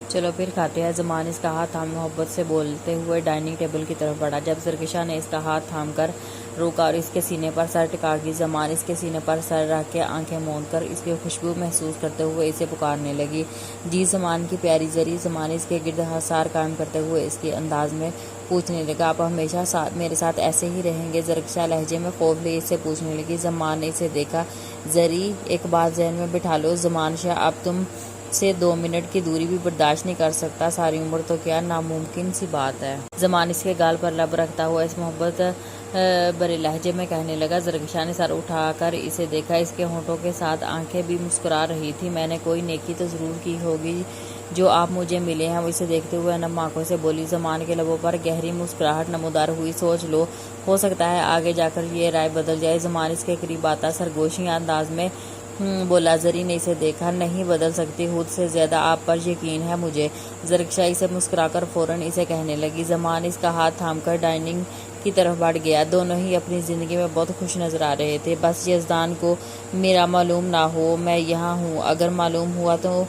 چلو پھر کھاتے ہیں۔ زمان اس کا ہاتھ تھام محبت سے بولتے ہوئے ڈائننگ ٹیبل کی طرف بڑھا۔ جب زرکشا نے اس کا ہاتھ تھام کر روکا اور اس کے سینے پر سر ٹکا دی، زمان اس کے سینے پر سر رکھ کے آنکھیں موند کر اس کی خوشبو محسوس کرتے ہوئے اسے پکارنے لگی، جی زمان کی پیاری زری۔ زمان اس کے گرد حصار قائم کرتے ہوئے اس کے انداز میں پوچھنے لگا، آپ ہمیشہ میرے ساتھ ایسے ہی رہیں گے؟ زرکشا لہجے میں خوف لیے اس سے پوچھنے لگی۔ زمان نے اسے دیکھا، زری ایک بات ذہن میں بٹھا لو، زمان شاہ اب تم سے 2 منٹ کی دوری بھی برداشت نہیں کر سکتا، ساری عمر تو کیا ناممکن سی بات ہے۔ زمان اس کے گال پر لب رکھتا ہوا اس محبت برے لہجے میں کہنے لگا۔ زرکشا نے سر اٹھا کر اسے دیکھا، اس کے ہونٹوں کے ساتھ آنکھیں بھی مسکرا رہی تھی۔ میں نے کوئی نیکی تو ضرور کی ہوگی جو آپ مجھے ملے ہیں، وہ اسے دیکھتے ہوئے نم آنکھوں سے بولی۔ زمان کے لبوں پر گہری مسکراہٹ نمودار ہوئی، سوچ لو، ہو سکتا ہے آگے جا کر یہ رائے بدل جائے۔ زمان اس کے قریب آتا سرگوشی انداز میں بولا۔ زری نے اسے دیکھا، نہیں بدل سکتی، حد سے زیادہ آپ پر یقین ہے مجھے۔ زرکشا اسے مسکرا کر فوراً اسے کہنے لگی۔ زمان اس کا ہاتھ تھام کر ڈائننگ کی طرف بڑھ گیا۔ دونوں ہی اپنی زندگی میں بہت خوش نظر آ رہے تھے۔ بس یزدان کو میرا معلوم نہ ہو میں یہاں ہوں، اگر معلوم ہوا تو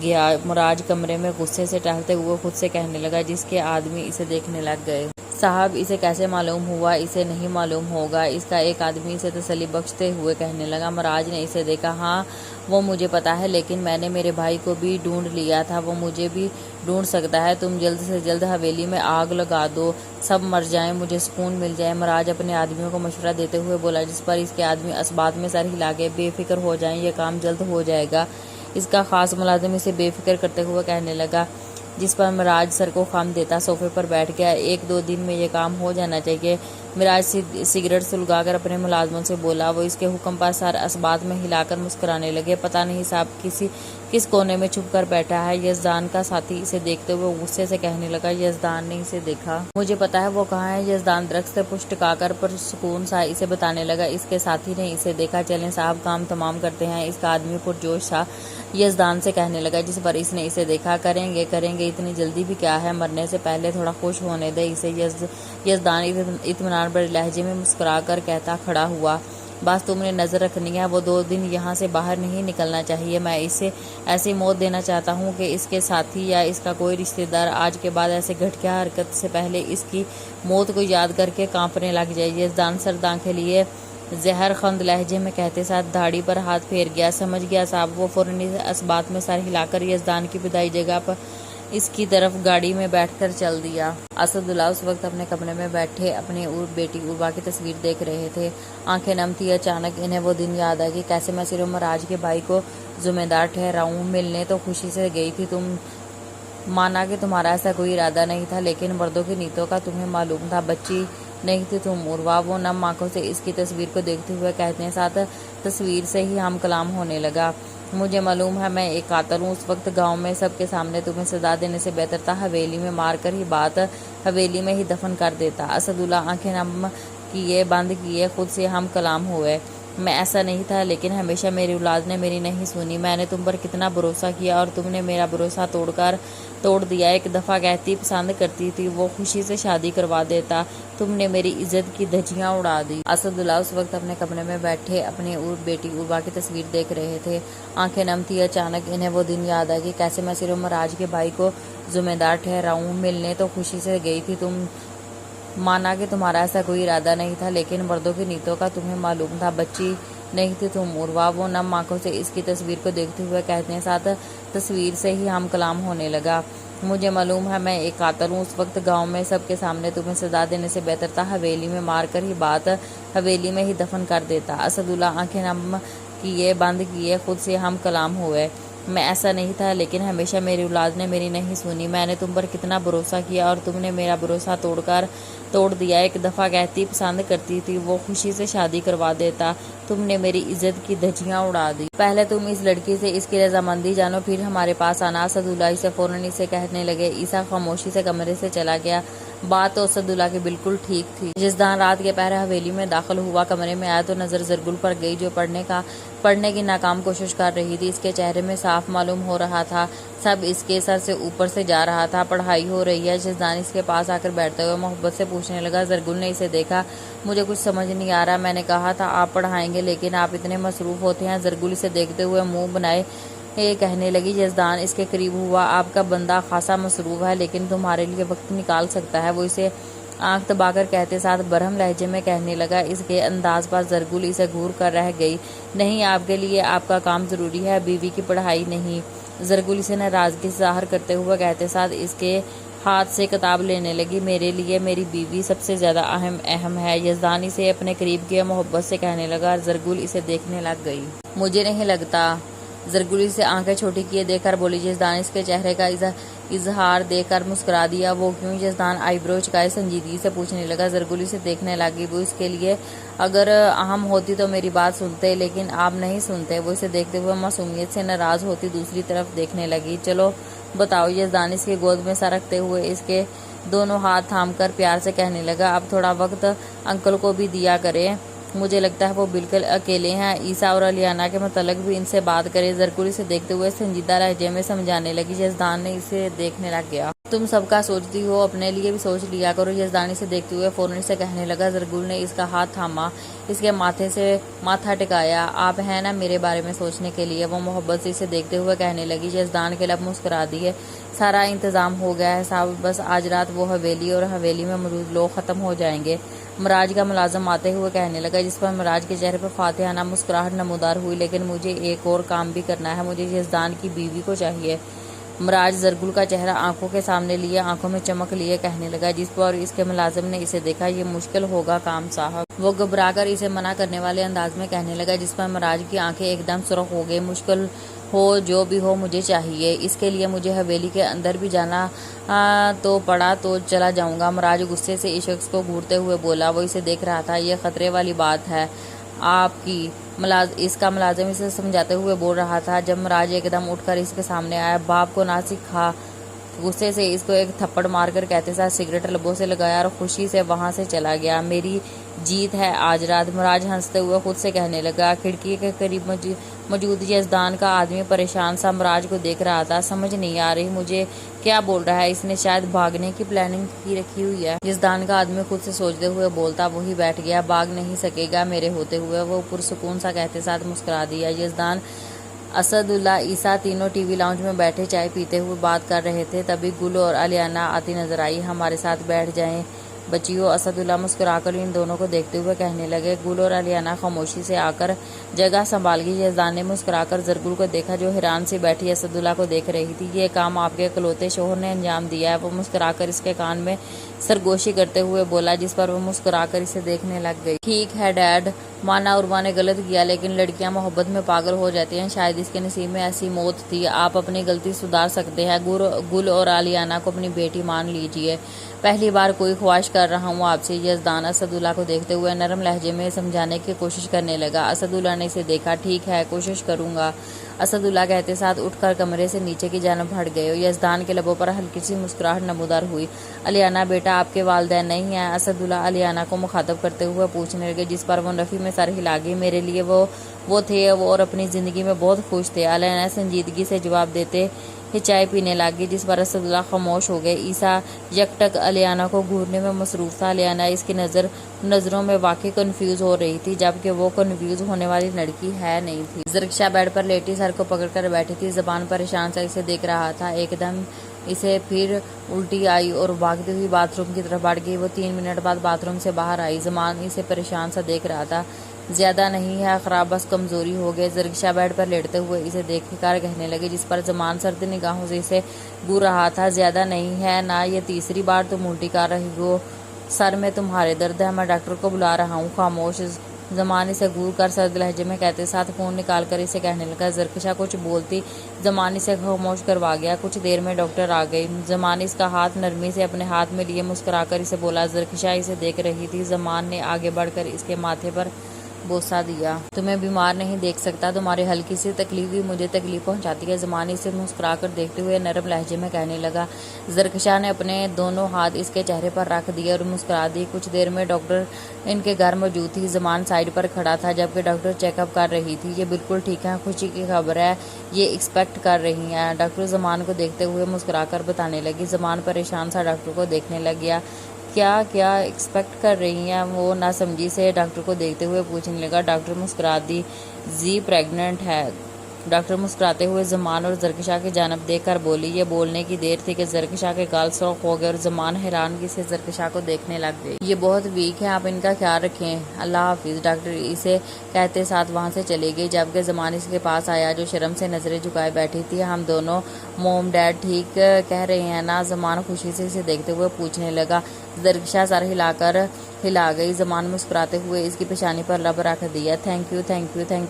گیا۔ مراج کمرے میں غصے سے ٹہلتے ہوئے خود سے کہنے لگا، جس کے آدمی اسے دیکھنے لگ گئے۔ صاحب اسے کیسے معلوم ہوا؟ اسے نہیں معلوم ہوگا، اس کا ایک آدمی اسے تسلی بخشتے ہوئے کہنے لگا۔ مراج نے اسے دیکھا، ہاں وہ مجھے پتا ہے، لیکن میں نے میرے بھائی کو بھی ڈھونڈ لیا تھا، وہ مجھے بھی ڈھونڈ سکتا ہے۔ تم جلد سے جلد حویلی میں آگ لگا دو، سب مر جائیں، مجھے سکون مل جائے۔ مراج اپنے آدمیوں کو مشورہ دیتے ہوئے بولا، جس پر اس کے آدمی اسبات میں سر ہلا کے بے فکر ہو جائیں، یہ کام جلد ہو جائے گا۔ اس کا خاص ملازم اسے بے فکر کرتے ہوئے کہنے لگا، جس پر مراج سر کو خم دیتا صوفے پر بیٹھ گیا۔ 1-2 دن میں یہ کام ہو جانا چاہیے۔ مراج سگریٹ سلگا کر اپنے ملازموں سے بولا۔ وہ اس کے حکم پر سر اسبات میں ہلا کر مسکرانے لگے۔ پتہ نہیں صاحب کس کونے میں چھپ کر بیٹھا ہے۔ یزدان کا ساتھی اسے دیکھتے ہوئے غصے سے کہنے لگا۔ یزدان نے اسے دیکھا، مجھے پتا ہے وہ کہاں ہے۔ یزدان درخت سے پشت ٹکا کر پرسکون سا اسے بتانے لگا۔ اس کے ساتھی نے اسے دیکھا، چلیں صاحب کام تمام کرتے ہیں۔ اس کا آدمی پرجوش تھا، یزدان سے کہنے لگا، جس پر اس نے اسے دیکھا، کریں گے اتنی جلدی بھی کیا ہے، مرنے سے پہلے تھوڑا خوش ہونے دے اسے۔ یزدان اطمینان بڑے لہجے میں مسکرا کر کہتا کھڑا ہوا، بس تم نے نظر رکھنی ہے، وہ 2 دن یہاں سے باہر نہیں نکلنا چاہیے۔ میں اسے ایسی موت دینا چاہتا ہوں کہ اس کے ساتھی یا اس کا کوئی رشتہ دار آج کے بعد ایسے گھٹیا حرکت سے پہلے اس کی موت کو یاد کر کے کانپنے لگ جائے۔ یزدان سرد آنکھیں لیے زہر خند لہجے میں کہتے ساتھ دھاڑی پر ہاتھ پھیر گیا، سمجھ گیا صاحب۔ وہ فوراً اسبات میں سر ہلا کر یزدان کی ابتدائی جگہ پر اس کی طرف گاڑی میں بیٹھ کر چل دیا۔ اسداللہ اس وقت اپنے کمرے میں بیٹھے اپنی بیٹی عربا کی تصویر دیکھ رہے تھے، آنکھیں نم تھی۔ اچانک انہیں وہ دن یاد آ گئی، کیسے میں صرف مراج کے بھائی کو ذمہ دار ٹھہراؤں، ملنے تو خوشی سے گئی تھی، تم مانا کہ تمہارا ایسا کوئی ارادہ نہیں تھا، لیکن مردوں کی نیتوں کا تمہیں معلوم تھا، بچی نہیں تھی تم عروا۔ وہ نم آنکھوں سے اس کی تصویر کو دیکھتے ہوئے کہتے ہیں ساتھ تصویر سے ہی ہم کلام ہونے لگا، مجھے معلوم ہے میں ایک قاتل ہوں، اس وقت گاؤں میں سب کے سامنے تمہیں سزا دینے سے بہتر تھا حویلی میں مار کر ہی بات حویلی میں ہی دفن کر دیتا۔ اسداللہ آنکھیں نم کیے بند کیے خود سے ہم کلام ہوئے، میں ایسا نہیں تھا، لیکن ہمیشہ میری اولاد نے میری نہیں سنی، میں نے تم پر کتنا بھروسہ کیا اور تم نے میرا بھروسہ توڑ دیا۔ ایک دفعہ کہتی پسند کرتی تھی، وہ خوشی سے شادی کروا دیتا، تم نے میری عزت کی دھجیاں اڑا دی۔ اسداللہ اس وقت اپنے کمرے میں بیٹھے اپنی بیٹی عربا کی تصویر دیکھ رہے تھے، آنکھیں نم تھی۔ اچانک انہیں وہ دن یاد آ گئی، کیسے میں صرف مراج کے بھائی کو ذمہ دار ٹھہراؤں، ملنے تو خوشی سے گئی تھی، تم مانا کہ تمہارا ایسا کوئی ارادہ نہیں تھا، لیکن مردوں کی نیتوں کا تمہیں معلوم تھا، بچی نہیں تھی تم عروا۔ وہ نم آنکھوں سے اس کی تصویر کو دیکھتے ہوئے کہتے ہیں ساتھ تصویر سے ہی ہم کلام ہونے لگا، مجھے معلوم ہے میں ایک قاتل ہوں، اس وقت گاؤں میں سب کے سامنے تمہیں سزا دینے سے بہتر تھا حویلی میں مار کر ہی بات حویلی میں ہی دفن کر دیتا۔ اسداللہ آنکھیں نم کیے بند کیے خود سے ہم کلام ہوئے، میں ایسا نہیں تھا، لیکن ہمیشہ میری اولاد نے میری نہیں سنی، میں نے تم پر کتنا بھروسہ کیا اور تم نے میرا بھروسہ توڑ دیا۔ ایک دفعہ کہتی پسند کرتی تھی، وہ خوشی سے شادی کروا دیتا، تم نے میری عزت کی دھجیاں اڑا دی۔ پہلے تم اس لڑکی سے اس کی رضامندی جانو، پھر ہمارے پاس آنا۔ اسداللہ اسے فوراً اسے کہنے لگے۔ عیسیٰ خاموشی سے کمرے سے چلا گیا۔ بات تو اسداللہ کی بالکل ٹھیک تھی۔ یزدان رات کے پہر حویلی میں داخل ہوا، کمرے میں آیا تو نظر زرگل پر گئی، جو پڑھنے کی ناکام کوشش کر رہی تھی۔ اس کے چہرے میں صاف معلوم ہو رہا تھا سب اس کے سر سے اوپر سے جا رہا تھا۔ پڑھائی ہو رہی ہے؟ یزدان اس کے پاس آ کر بیٹھتے ہوئے محبت سے پوچھنے لگا۔ زرگل نے اسے دیکھا، مجھے کچھ سمجھ نہیں آ رہا، میں نے کہا تھا آپ پڑھائیں گے لیکن آپ اتنے مصروف ہوتے ہیں۔ زرگل اسے دیکھتے ہوئے منہ بنائے کہنے لگی۔ یزدان اس کے قریب ہوا۔ آپ کا بندہ خاصا مصروف ہے لیکن تمہارے لیے وقت نکال سکتا ہے، وہ اسے آنکھ دبا کر کہتے ساتھ برہم لہجے میں کہنے لگا۔ اس کے انداز پر زرگل اسے گھور کر رہ گئی۔ نہیں، آپ کے لیے آپ کا کام ضروری ہے، بیوی کی پڑھائی نہیں۔ زرگل اسے ناراضگی ظاہر کرتے ہوئے کہتے ساتھ اس کے ہاتھ سے کتاب لینے لگی۔ میرے لیے میری بیوی سب سے زیادہ اہم ہے۔ یزدان اسے اپنے قریب کیا، محبت سے کہنے لگا۔ زرگل اسے دیکھنے لگ گئی۔ مجھے نہیں لگتا۔ زرگل اسے آنکھیں چھوٹی کیے دیکھ کر بولی۔ یزدان اس کے چہرے کا اظہار دیکھ کر مسکرا دیا۔ وہ کیوں؟ یزدان آئی برو چکائے سنجیدگی سے پوچھنے لگا۔ زرگل اسے دیکھنے لگی۔ وہ اس کے لیے اگر اہم ہوتی تو میری بات سنتے، لیکن آپ نہیں سنتے۔ وہ اسے دیکھتے ہوئے معصومیت سے ناراض ہوتی دوسری طرف دیکھنے لگی۔ چلو بتاؤ۔ یزدان اس کی گود میں سر رکھتے ہوئے اس کے دونوں ہاتھ تھام کر پیار سے کہنے لگا۔ اب تھوڑا وقت انکل کو بھی دیا کریں، مجھے لگتا ہے وہ بالکل اکیلے ہیں۔ عیسیٰ اور الیانا کے متعلق بھی ان سے بات کرے۔ زرگل اسے دیکھتے ہوئے سنجیدہ لہجے میں سمجھانے لگی۔ یزدان نے اسے دیکھنے لگ گیا۔ تم سب کا سوچتی ہو، اپنے لیے بھی سوچ لیا کرو۔ یزدان اسے دیکھتے ہوئے فوراً سے کہنے لگا۔ زرگل نے اس کا ہاتھ تھاما، اس کے ماتھے سے ماتھا ٹکایا۔ آپ ہیں نا میرے بارے میں سوچنے کے لیے، وہ محبت سے اسے دیکھتے ہوئے کہنے لگی۔ یزدان کے لب مسکرا دیے۔ سارا انتظام ہو گیا ہے صاحب، بس آج رات وہ حویلی اور حویلی میں موجود لوگ ختم ہو جائیں گے۔ مراج کا ملازم آتے ہوئے کہنے لگا، جس پر مراج کے چہرے پر فاتحانہ مسکراہٹ نمودار ہوئی۔ لیکن مجھے ایک اور کام بھی کرنا ہے، مجھے یزدان کی بیوی کو چاہیے۔ مراج زرگل کا چہرہ آنکھوں کے سامنے لیے آنکھوں میں چمک لیے کہنے لگا، جس پر اس کے ملازم نے اسے دیکھا۔ یہ مشکل ہوگا کام صاحب، وہ گھبرا کر اسے منع کرنے والے انداز میں کہنے لگا، جس پر مراج کی آنکھیں ایک دم سرخ ہو گئی۔ مشکل ہو جو بھی ہو مجھے چاہیے، اس کے لیے مجھے حویلی کے اندر بھی جانا تو پڑا تو چلا جاؤں گا۔ مراج غصے سے اس شخص کو گھورتے ہوئے بولا۔ وہ اسے دیکھ رہا تھا۔ یہ خطرے والی بات ہے آپ کی، اس کا ملازم اسے سمجھاتے ہوئے بول رہا تھا، جب مراج ایک دم اٹھ کر اس کے سامنے آیا۔ باپ کو نہ سکھا۔ غصے سے اس کو ایک تھپڑ مار کر کہتے ساتھ سگریٹ لبوں سے لگایا اور خوشی سے وہاں سے چلا گیا۔ میری جیت ہے آج رات، مراج ہنستے ہوئے خود سے کہنے لگا۔ کھڑکی کے قریب موجود یزدان کا آدمی پریشان سا مراج کو دیکھ رہا تھا۔ سمجھ نہیں آ رہی مجھے کیا بول رہا ہے، اس نے شاید بھاگنے کی پلاننگ کی رکھی ہوئی ہے۔ یزدان کا آدمی خود سے سوچتے ہوئے بولتا وہی بیٹھ گیا۔ بھاگ نہیں سکے گا میرے ہوتے ہوئے، وہ پرسکون سا کہتے ساتھ مسکرا دیا۔ یزدان، اسد اللہ، عیسیٰ تینوں ٹی وی لاؤنج میں بیٹھے چائے پیتے ہوئے بات کر رہے تھے۔ تبھی گل اور الیانا آتی نظر آئی۔ ہمارے ساتھ بیٹھ جائیں بچیوں، اسد اللہ مسکرا کر ان دونوں کو دیکھتے ہوئے کہنے لگے۔ گل اور الیانا خاموشی سے آ کر جگہ سنبھال گئی۔ یزدان نے مسکرا کر زرگل کو دیکھا جو حیران سی بیٹھی اسد اللہ کو دیکھ رہی تھی۔ یہ کام آپ کے اکلوتے شوہر نے انجام دیا ہے، وہ مسکرا کر اس کے کان میں سرگوشی کرتے ہوئے بولا، جس پر وہ مسکرا کر اسے دیکھنے لگ گئی۔ ٹھیک ہے ڈیڈ، مانا عروا نے غلط کیا، لیکن لڑکیاں محبت میں پاگل ہو جاتی ہیں، شاید اس کے نصیب میں ایسی موت تھی۔ آپ اپنی غلطی سدھار سکتے ہیں۔ گل اور الیانا کو اپنی بیٹی مان لیجیے، پہلی بار کوئی خواہش کر رہا ہوں آپ سے۔ یزدان اسد اللہ کو دیکھتے ہوئے نرم لہجے میں سمجھانے کی کوشش کرنے لگا۔ اسد اللہ نے اسے دیکھا۔ ٹھیک ہے، کوشش کروں گا، اسد اللہ کہتے ساتھ اٹھ کر کمرے سے نیچے کی جانب ہٹ گئے۔ یزدان کے لبوں پر ہلکی سی مسکراہٹ نمودار ہوئی۔ الیانا بیٹا، آپ کے والدین نہیں ہیں؟ اسد اللہ الیانا کو مخاطب کرتے ہوئے پوچھنے لگے، جس پر وہ نفی میں سر ہلا گئی۔ میرے لیے وہ تھے اور اپنی زندگی میں بہت خوش تھے، الیانا سنجیدگی سے جواب دیتے ہی چائے پینے لگی، جس پر اسد اللہ خاموش ہو گئے۔ عیسیٰ یکٹک الیانا کو گھورنے میں مصروف تھا۔ الیانا اس کی نظروں میں واقعی کنفیوز ہو رہی تھی، جبکہ وہ کنفیوز ہونے والی لڑکی ہے نہیں تھی۔ زرکشا بیڈ پر لیٹی سر کو پکڑ کر بیٹھی تھی، زبان پریشان سا اسے دیکھ رہا تھا۔ ایک دم اسے پھر الٹی آئی اور بھاگتی ہوئی باتھ روم کی طرف بڑھ گئی۔ وہ 3 منٹ بعد باتھ روم سے باہر آئی۔ زمان اسے پریشان سا دیکھ رہا تھا۔ زیادہ نہیں ہے خراب، بس کمزوری ہو گئی۔ زرکشا بیڈ پر لیٹتے ہوئے اسے دیکھ کر کہنے لگے، جس پر زمان سرد نگاہوں سے اسے گھور رہا تھا۔ زیادہ نہیں ہے نا، یہ تیسری بار تم الٹی کر رہی ہو، سر میں تمہارے درد ہے، میں ڈاکٹر کو بلا رہا ہوں۔ خاموش، زمان اسے گھور کر سرد لہجے میں کہتے ساتھ فون نکال کر اسے کہنے لگا۔ زرکشا کچھ بولتی، زمان اسے خاموش کروا گیا۔ کچھ دیر میں ڈاکٹر آ گئی۔ زمان اس کا ہاتھ نرمی سے اپنے ہاتھ میں لیے مسکرا کر اسے بولا۔ زرکشا اسے دیکھ رہی تھی۔ زمان نے آگے بڑھ کر اس کے ماتھے پر بوسہ دیا۔ تمہیں بیمار نہیں دیکھ سکتا، تمہاری ہلکی سی تکلیف بھی مجھے تکلیف پہنچاتی ہے، زمان اسے مسکرا کر دیکھتے ہوئے نرم لہجے میں کہنے لگا۔ زرکشا نے اپنے دونوں ہاتھ اس کے چہرے پر رکھ دیے اور مسکرا دی۔ کچھ دیر میں ڈاکٹر ان کے گھر موجود تھی۔ زمان سائڈ پر کھڑا تھا جبکہ ڈاکٹر چیک اپ کر رہی تھی۔ یہ بالکل ٹھیک ہے، خوشی کی خبر ہے، یہ ایکسپیکٹ کر رہی ہیں، ڈاکٹر زمان کو دیکھتے ہوئے مسکرا کر بتانے لگی۔ زمان پریشان سا ڈاکٹر کو دیکھنے لگ گیا۔ کیا ایکسپیکٹ کر رہی ہیں؟ وہ نہ سمجھی سے ڈاکٹر کو دیکھتے ہوئے پوچھنے لگا۔ ڈاکٹر مسکرا دی۔ زی پریگننٹ ہے، ڈاکٹر مسکراتے ہوئے زمان اور زرکشا کی جانب دیکھ کر بولی۔ یہ بولنے کی دیر تھی کہ زرکشا کے گال سرخ ہو گئے اور زمان حیرانگی سے زرکشا کو دیکھنے لگ گئی۔ یہ بہت ویک ہے، آپ ان کا خیال رکھیں، اللہ حافظ، ڈاکٹر اسے کہتے ساتھ وہاں سے چلی گئی، جبکہ زمان اس کے پاس آیا جو شرم سے نظریں جھکائے بیٹھی تھی۔ ہم دونوں موم ڈیڈ ٹھیک کہہ رہے ہیں نا؟ زمان خوشی سے اسے دیکھتے ہوئے پوچھنے لگا۔ زرکشا سر ہلا گئی۔ زمان مسکراتے ہوئے اس کی پیشانی پر لب رکھ دیا۔ تھینک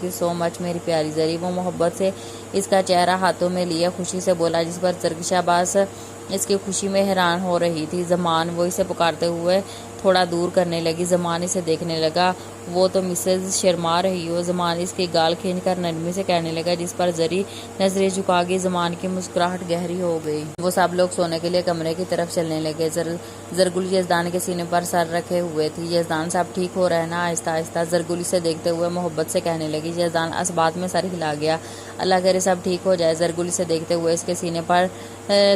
یو سو مچ میری پیاری زری۔ وہ محبت سے اس کا چہرہ ہاتھوں میں لیے خوشی سے بولا، جس پر زرکشا بس اس کی خوشی میں حیران ہو رہی تھی۔ زمان، وہ اسے پکارتے ہوئے تھوڑا دور کرنے لگی۔ زمان اسے دیکھنے لگا۔ وہ تو مسز شرما رہی ہو۔ زمان اس کی گال کھینچ کر نرمی سے کہنے لگا، جس پر زری نظریں جھکا گئی۔ زمان کی مسکراہٹ گہری ہو گئی۔ وہ سب لوگ سونے کے لیے کمرے کی طرف چلنے لگے۔ زرگل یزدان کے سینے پر سر رکھے ہوئے تھی۔ یزدان سب ٹھیک ہو رہا ہے نا؟ آہستہ آہستہ زرگل اسے دیکھتے ہوئے محبت سے کہنے لگی۔ یزدان اسبات میں سر ہلا گیا۔ اللہ کرے سب ٹھیک ہو جائے۔ زرگل اسے دیکھتے ہوئے اس کے سینے پر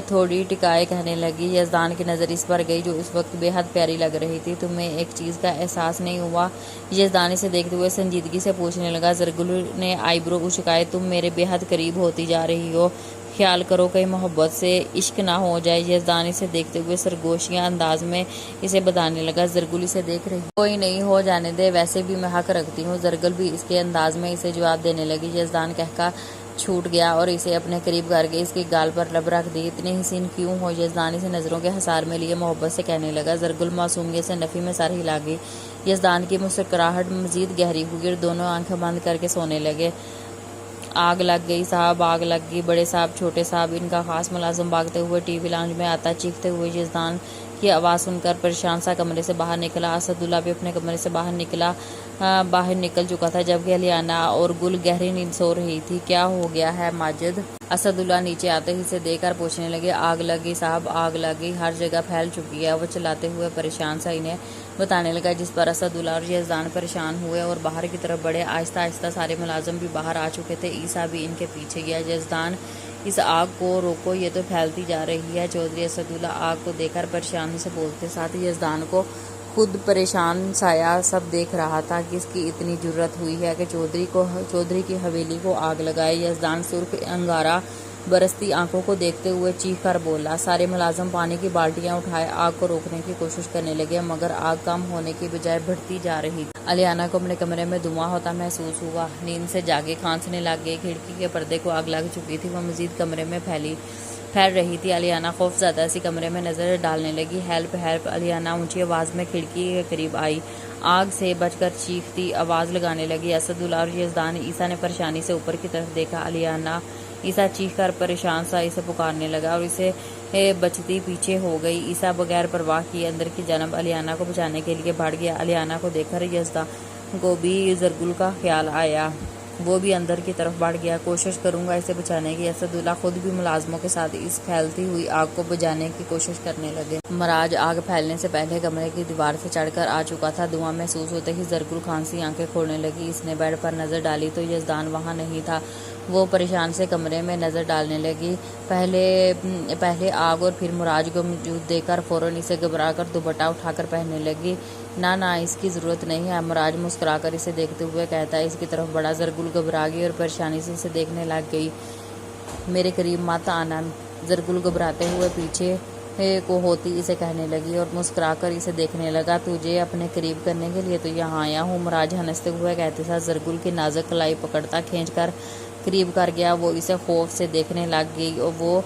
تھوڑی ٹکائے کہنے لگی۔ یزدان کی نظر اس پر گئی جو اس وقت بے حد پیاری لگ رہی تھی۔ تمہیں ایک چیز کا احساس نہیں ہوا؟ یزدان اسے دیکھتے ہوئے سنجیدگی سے پوچھنے لگا۔ زرگل نے آئی برو اچکائے۔ تم میرے بے حد قریب ہوتی جا رہی ہو، خیال کرو کہیں محبت سے عشق نہ ہو جائے۔ یزدان اسے دیکھتے ہوئے سرگوشیاں انداز میں اسے بتانے لگا۔ زرگل اسے دیکھ رہی، کوئی نہیں، ہو جانے دے، ویسے بھی میں حق رکھتی ہوں۔ زرگل بھی اس کے انداز میں اسے جواب دینے لگی۔ یزدان کہکا چھوٹ گیا اور اسے اپنے قریب کر کے اس کی گال پر لب رکھ دی۔ اتنے حسین کیوں ہو؟ یزدان اسے نظروں کے حصار میں لیے محبت سے کہنے لگا۔ زرگل معصومیت سے نفی میں سر ہلا گئی۔ یزدان کی مسکراہٹ مزید گہری ہوئی اور دونوں آنکھیں بند کر کے سونے لگے۔ آگ لگ گئی صاحب، آگ لگ گئی، بڑے صاحب، چھوٹے صاحب۔ ان کا خاص ملازم بھاگتے ہوئے ٹی وی لاؤنج میں آتا چیختے ہوئے یزدان کی آواز سن کر پریشان سا کمرے سے باہر نکلا۔ اسد اللہ بھی اپنے کمرے سے باہر نکل چکا تھا، جبکہ الیانا اور گل گہری نیند سو رہی تھی۔ کیا ہو گیا ہے ماجد؟ اسد اللہ نیچے آتے ہی اسے دیکھ کر پوچھنے لگے۔ آگ لگ گئی صاحب، آگ لگ گئی، ہر جگہ پھیل چکی ہے، وہ چلاتے ہوئے پریشان سا انہیں بتانے لگا، جس پر اسد اللہ اور یزدان پریشان ہوئے اور باہر کی طرف بڑھے۔ آہستہ آہستہ سارے ملازم بھی باہر آ چکے تھے۔ عیسیٰ بھی ان کے پیچھے گیا۔ یزدان، اس آگ کو روکو، یہ تو پھیلتی جا رہی ہے۔ چودھری اسد اللہ آگ کو دیکھ کر پریشانی سے بولتے، ساتھ ہی یزدان کو خود پریشان سایہ سب دیکھ رہا تھا کہ اس کی اتنی جرت ہوئی ہے کہ چودھری کی حویلی کو آگ لگائے۔ یزدان سرخ انگارہ برستی آنکھوں کو دیکھتے ہوئے چیخ کر بولا۔ سارے ملازم پانی کی بالٹیاں اٹھائے آگ کو روکنے کی کوشش کرنے لگے، مگر آگ کم ہونے کی بجائے بڑھتی جا رہی تھی۔ الیانا کو اپنے کمرے میں دھواں ہوتا محسوس ہوا، نیند سے جاگے، کھانسنے لگ گئی۔ کھڑکی کے پردے کو آگ لگ چکی تھی، وہ مزید کمرے میں پھیل رہی تھی۔ الیانا خوف زدہ سی کمرے میں نظر ڈالنے لگی۔ Help help! الیانا اونچی آواز میں کھڑکی کے قریب آئی، آگ سے بچ کر چیختی آواز لگانے لگی۔ اسد اللہ اور یزدان، عیسیٰ نے پریشانی سے اوپر کی طرف دیکھا۔ الیانا، عیسیٰ چیخ کر پریشان سا اسے پکارنے لگا اور اسے بچتی پیچھے ہو گئی۔ عیسیٰ بغیر پرواہ کیے اندر کی جانب الیانا کو بچانے کے لیے بڑھ گیا۔ الیانا کو دیکھ کر یزدان کو بھی زرگل کا خیال آیا، وہ بھی اندر کی طرف بڑھ گیا۔ کوشش کروں گا اسے بچانے کی۔ اسد اللہ خود بھی ملازموں کے ساتھ اس پھیلتی ہوئی آگ کو بجھانے کی کوشش کرنے لگے۔ مراج آگ پھیلنے سے پہلے کمرے کی دیوار سے چڑھ کر آ چکا تھا۔ دھواں محسوس ہوتے ہی زرگل کھانسی آنکھیں کھولنے لگی۔ اس نے بیڈ پر نظر ڈالی تو یزدان وہاں نہیں تھا۔ وہ پریشان سے کمرے میں نظر ڈالنے لگی، پہلے آگ اور پھر مراج کو موجود دیکھ کر فوراً اسے گھبرا کر دوپٹہ اٹھا کر پہننے لگی۔ نہ اس کی ضرورت نہیں ہے، مراج مسکرا کر اسے دیکھتے ہوئے کہتا ہے۔ اس کی طرف بڑا زرگل گھبرا گئی اور پریشانی سے اسے دیکھنے لگ گئی۔ میرے قریب مت آنا، زرگل گھبراتے ہوئے پیچھے کو ہوتی اسے کہنے لگی اور مسکرا کر اسے دیکھنے لگا۔ تجھے اپنے قریب کرنے کے لیے تو یہاں آیا ہوں، مراج ہنستے ہوئے کہتے ساتھ زرگل کی نازک کلائی پکڑتا کھینچ کر قریب کر گیا۔ وہ اسے خوف سے دیکھنے لگ گئی اور وہ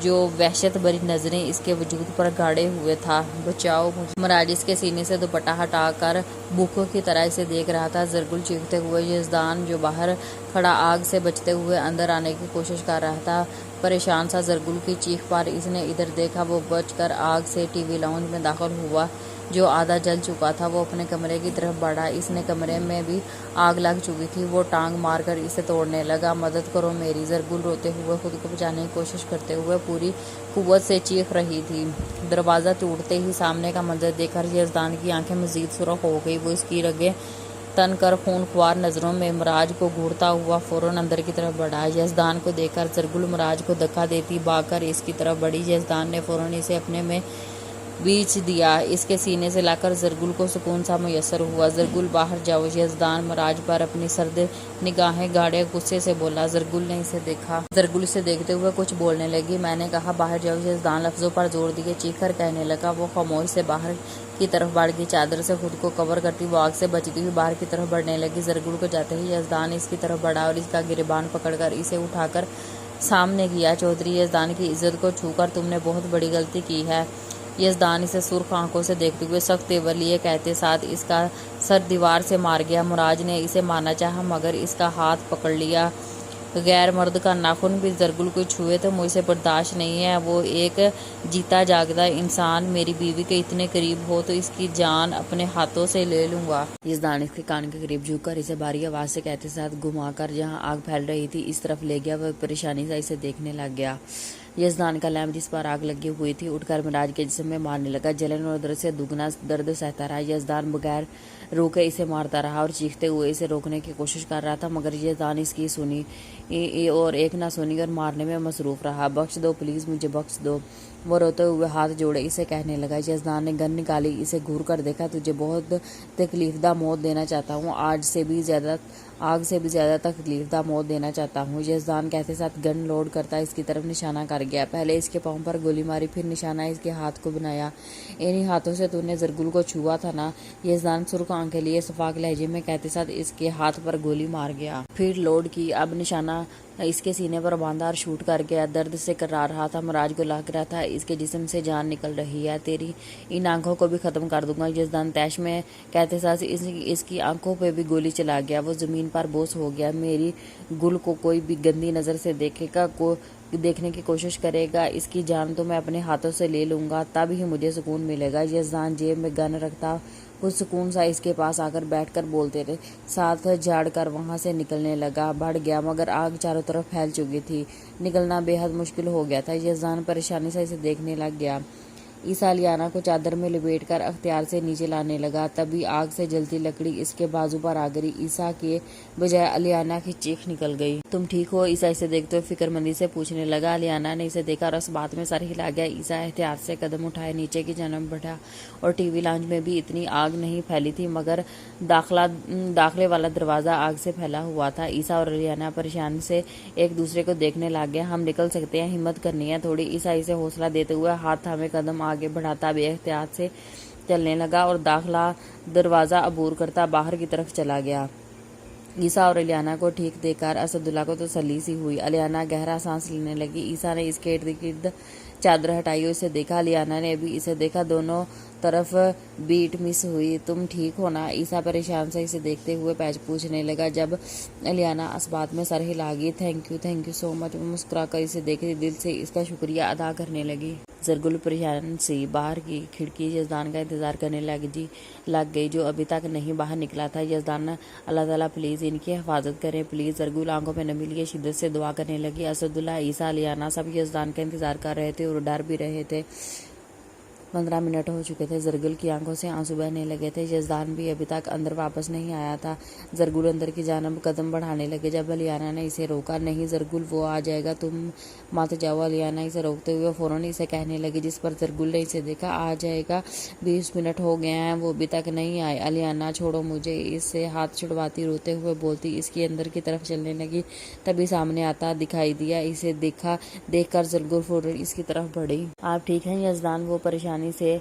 جو وحشت بری نظریں اس کے وجود پر گاڑے ہوئے تھا۔ بچاؤ مجھے! مراج اس کے سینے سے دوپٹہ ہٹا کر بھوکوں کی طرح اسے دیکھ رہا تھا۔ زرگل چیختے ہوئے، یزدان جو باہر کھڑا آگ سے بچتے ہوئے اندر آنے کی کوشش کر رہا تھا، پریشان سا زرگل کی چیخ پر اس نے ادھر دیکھا۔ وہ بچ کر آگ سے ٹی وی لاؤنج میں داخل ہوا جو آدھا جل چکا تھا۔ وہ اپنے کمرے کی طرف بڑھا، اس نے کمرے میں بھی آگ لگ چکی تھی۔ وہ ٹانگ مار کر اسے توڑنے لگا۔ مدد کرو میری! زرگل روتے ہوئے خود کو بچانے کی کوشش کرتے ہوئے پوری قوت سے چیخ رہی تھی۔ دروازہ ٹوٹتے ہی سامنے کا منظر دیکھ کر یزدان کی آنکھیں مزید سرخ ہو گئی۔ وہ اس کی رگیں تن کر خون خوار نظروں میں مراج کو گھورتا ہوا فوراً اندر کی طرف بڑھا۔ یزدان کو دیکھ کر زرگل مراج کو دھکا دیتی بھاگ کر اس کی طرف بڑھی۔ یزدان نے فوراً اسے اپنے میں بیچ دیا۔ اس کے سینے سے لا کر زرگل کو سکون سا میسر ہوا۔ زرگل باہر جاؤ۔ یزدان مراج پر اپنی سرد نگاہیں گاڑے غصے سے بولا۔ زرگل نے اسے دیکھا۔ زرگل اسے دیکھتے ہوئے کچھ بولنے لگی۔ میں نے کہا باہر جاؤ۔ یزدان لفظوں پر زور دیے چیخ کر کہنے لگا۔ وہ خاموش سے باہر کی طرف بڑھ گئی۔ چادر سے خود کو کور کرتی وہ آگ سے بچتی ہوئی باہر کی طرف بڑھنے لگی۔ زرگل کو جاتے ہی یزدان اس کی طرف بڑھا اور اس کا گریبان پکڑ کر اسے اٹھا کر سامنے کیا۔ چودھری یزدان کی عزت کو چھو کر تم نے بہت بڑی غلطی کی ہے۔ یزدان اسے سرخ آنکھوں سے دیکھتے ہوئے سخت تیور لیے کہتے ساتھ اس کا سر دیوار سے مار گیا۔ مراج نے اسے مارنا چاہا مگر اس کا ہاتھ پکڑ لیا۔ غیر مرد کا ناخن بھی زرگل کو چھوئے تو مجھ سے برداشت نہیں ہے۔ وہ ایک جیتا جاگتا انسان میری بیوی کے اتنے قریب ہو تو اس کی جان اپنے ہاتھوں سے لے لوں گا۔ یزدان اس کے کان کے قریب جھک کر اسے بھاری آواز سے کہتے ساتھ گھما کر جہاں آگ پھیل رہی تھی اس طرف لے گیا۔ وہ پریشانی سے اسے دیکھنے لگ گیا۔ یزدان کا لیمپ جس پر آگ لگی ہوئی تھی اٹھ کر مراج کے جسم میں مارنے لگا۔ جلن اور درد سے دگنا درد سہتا رہا۔ یزدان بغیر روکے اسے مارتا رہا اور چیختے ہوئے اسے روکنے کی کوشش کر رہا تھا مگر یزدان اس کی سنی اور ایک نہ سنی اور مارنے میں مصروف رہا۔ بخش دو پلیز، مجھے بخش دو۔ وہ روتے ہوئے ہاتھ جوڑے اسے کہنے لگا۔ یزدان نے گن نکالی، اسے گھور کر دیکھا۔ تجھے بہت تکلیف دہ موت دینا چاہتا ہوں، آگ سے بھی زیادہ تکلیف دہ موت دینا چاہتا ہوں۔ یزدان کہتے ساتھ گن لوڈ کرتا اس کی طرف نشانہ کر گیا۔ پہلے اس کے پاؤں پر گولی ماری پھر نشانہ اس کے ہاتھ کو بنایا۔ انہی ہاتھوں سے تو نے زرگل کو چھوا تھا نا؟ یزدان سرخ آنکھیں لیے صفاق لہجے میں کہتے ساتھ اس کے ہاتھ پر گولی مار گیا۔ پھر لوڈ کی، اب نشانہ اس کے سینے پر باندھا اور شوٹ کر گیا۔ درد سے کرار رہا تھا، مراج کو لگ رہا تھا اس کے جسم سے جان نکل رہی ہے۔ تیری ان آنکھوں کو بھی ختم کر دوں گا۔ یزدان طیش میں کہتے ساتھ اس کی آنکھوں پہ بھی گولی چلا گیا۔ وہ زمین پر بوس ہو گیا۔ میری گل کو کوئی بھی گندی نظر سے دیکھنے کی کوشش کرے گا اس کی جان تو میں اپنے ہاتھوں سے لے لوں گا، تب ہی مجھے سکون ملے گا۔ یزدان جیب میں گن رکھتا پرسکون سا اس کے پاس آ کر بیٹھ کر بولتے رہے ساتھ جھاڑ کر وہاں سے نکلنے لگا۔ بڑھ گیا مگر آگ چاروں طرف پھیل چکی تھی، نکلنا بے حد مشکل ہو گیا تھا۔ یزدان پریشانی سے اسے دیکھنے لگ گیا۔ عیسیٰ الیانہ کو چادر میں لپیٹ کر اختیار سے نیچے لانے لگا، تبھی آگ سے جلتی لکڑی اس کے بازو پر آ گری۔ عیسیٰ کے بجائے الیانہ کی چیخ نکل گئی۔ تم ٹھیک ہو؟ عیسیٰ اسے دیکھتے ہوئے فکر مندی سے پوچھنے لگا۔ الیانہ نے اسے دیکھا اور اس بات میں سر ہلا گیا۔ عیسیٰ احتیاط سے قدم اٹھائے نیچے کی جانب بڑھا اور ٹی وی لاؤنج میں بھی اتنی آگ نہیں پھیلی تھی مگر داخلے والا دروازہ آگ سے پھیلا ہوا تھا۔ عیسیٰ اور الیانہ پریشانی سے ایک دوسرے کو دیکھنے لگ گئے۔ ہم نکل سکتے ہیں، ہمت کرنی ہے تھوڑی۔ عیسیٰ اسے حوصلہ دیتے ہوئے ہاتھ تھامے قدم آگے بڑھاتا بے احتیاط سے چلنے لگا اور داخلہ دروازہ عبور کرتا باہر کی طرف چلا گیا۔ عیسیٰ اور الیانہ کو ٹھیک دیکھ کر اسداللہ کو تسلی سی ہوئی۔ الیانہ گہرا سانس لینے لگی۔ عیسیٰ نے اس کے ارد گرد چادر ہٹائی اور اسے دیکھا۔ الیانہ نے بھی اسے دیکھا، دونوں طرف بیٹ مس ہوئی۔ تم ٹھیک ہو نا؟ عیسیٰ پریشان سے اسے دیکھتے ہوئے پوچھنے لگا۔ جب الیانہ اس بات میں سر ہلا گئی، تھینک یو سو مچ، وہ مسکرا کر اسے دیکھتی دل سے اس کا شکریہ ادا کرنے لگی۔ زرگل پریشان سی باہر کی کھڑکی یزدان کا انتظار کرنے لگ گئی جو ابھی تک نہیں باہر نکلا تھا۔ یزدان اللہ تعالیٰ پلیز ان کی حفاظت کریں پلیز۔ زرگل آنکھوں میں نمی لیے شدت سے دعا کرنے لگی۔ اسداللہ، عیسیٰ، الیانہ سب یزدان کا انتظار کر رہے تھے اور ڈر بھی رہے تھے۔ 15 منٹ ہو چکے تھے۔ زرگل کی آنکھوں سے آنسو بہنے لگے تھے۔ یزدان بھی ابھی تک اندر واپس نہیں آیا تھا۔ زرگل اندر کی جانب قدم بڑھانے لگے جب الیانہ نے اسے روکا۔ نہیں زرگل، وہ آ جائے گا، تم مت جاؤ۔ الیانہ اسے روکتے ہوئے فوراً اسے کہنے لگی، جس پر زرگل نے اسے دیکھا۔ آ جائے گا؟ 20 منٹ ہو گئے ہیں، وہ ابھی تک نہیں آئے۔ الیانہ چھوڑو مجھے، اس سے ہاتھ چھڑواتی روتے ہوئے بولتی اس کی اندر کی طرف چلنے لگی۔ تبھی سامنے آتا دکھائی دیا۔ اسے دیکھ کر زرگل فوراً اس کی طرف بڑھی۔ آپ ٹھیک ہیں یزدان؟ وہ پریشانی سے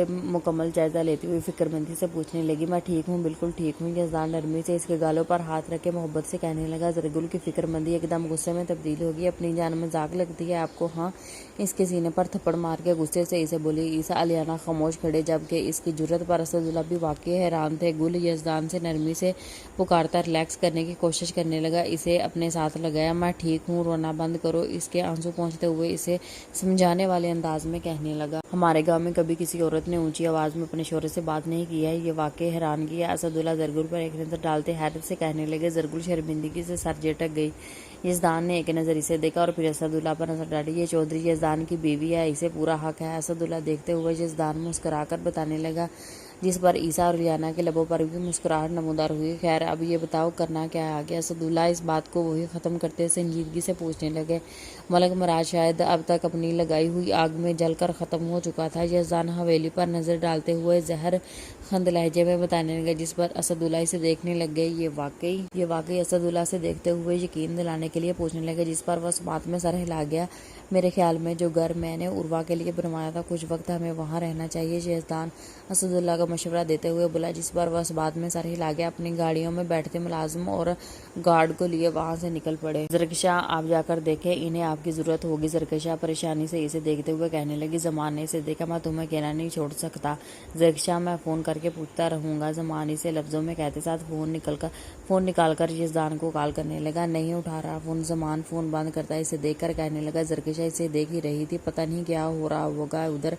مکمل جائزہ لیتی ہوئی فکر مندی سے پوچھنے لگی۔ میں ٹھیک ہوں، بالکل ٹھیک ہوں۔ یزدان نرمی سے اس کے گالوں پر ہاتھ رکھ کے محبت سے کہنے لگا۔ زرگل کی فکر مندی ایک دم غصے میں تبدیل ہوگی۔ اپنی جان مذاق لگتی ہے آپ کو؟ ہاں۔ اس کے سینے پر تھپڑ مار کے غصے سے اسے بولی۔ عیسیٰ الیانہ خاموش کھڑے جبکہ اس کی جرأت پر اسداللہ بھی واقعی حیران تھے۔ گل یزدان سے نرمی سے پکارتا ریلیکس کرنے کی کوشش کرنے لگا، اسے اپنے ساتھ لگایا۔ میں ٹھیک ہوں، رونا بند کرو۔ اس کے آنسو پونچھتے ہوئے اسے سمجھانے والے انداز میں کہنے لگا۔ ہمارے گاؤں میں کبھی کسی عورت نے اونچی آواز میں اپنے شوہر سے بات نہیں کی ہے، یہ واقعی حیرانگی ہے۔ اسداللہ زرگل پر ایک نظر ڈالتے حیرت سے کہنے لگے۔ زرگل شرمندگی سے سر جھٹک گئی۔ یزدان نے ایک نظر اسے دیکھا اور پھر اسداللہ پر نظر ڈالی۔ یہ چودھری یزدان کی بیوی ہے، اسے پورا حق ہے۔ اسداللہ دیکھتے ہوئے یزدان مسکرا کر بتانے لگا، جس پر عیسیٰ اور ریانا کے لبوں پر بھی مسکراہٹ نمودار ہوئی۔ خیر اب یہ بتاؤ کرنا کیا ہے آگے؟ اسداللہ اس بات کو وہی ختم کرتے سنجیدگی سے پوچھنے لگے۔ ملک مراج شاید اب تک اپنی لگائی ہوئی آگ میں جل کر ختم ہو چکا تھا۔ یزدان حویلی پر نظر ڈالتے ہوئے زہر خند لہجے میں بتانے لگے، جس پر اسداللہ اسے دیکھنے لگ گئے۔ یہ واقعی اسداللہ سے دیکھتے ہوئے یقین دلانے کے لیے پوچھنے لگے، جس پر وہ اس بات میں سر ہلا گیا۔ میرے خیال میں جو گھر میں نے عروہ کے لیے بنوایا تھا، کچھ وقت ہمیں وہاں رہنا چاہیے، یزدان اسداللہ کو مشورہ دیتے ہوئے بولا، جس پر وہ اس بات میں سر ہلا گیا۔ اپنی گاڑیوں میں بیٹھتے ملازم اور گارڈ کو لیے وہاں سے نکل پڑے۔ زرکشا آپ جا کر دیکھیں، انہیں آپ کی ضرورت ہوگی۔ زرکشا پریشانی سے اسے دیکھتے ہوئے کہنے لگی۔ زمان نے اسے دیکھا، میں تمہیں اکیلا نہیں چھوڑ سکتا زرکشا، میں فون کر کے پوچھتا رہوں گا۔ زمان اسے لفظوں میں کہتے ساتھ فون نکال کر یزدان کو کال کرنے لگا۔ نہیں اٹھا رہا فون۔ زمان فون بند کرتا اسے دیکھ کر کہنے لگا۔ زرکشا اسے دیکھ ہی رہی تھی، پتہ نہیں کیا ہو رہا ہوگا ادھر،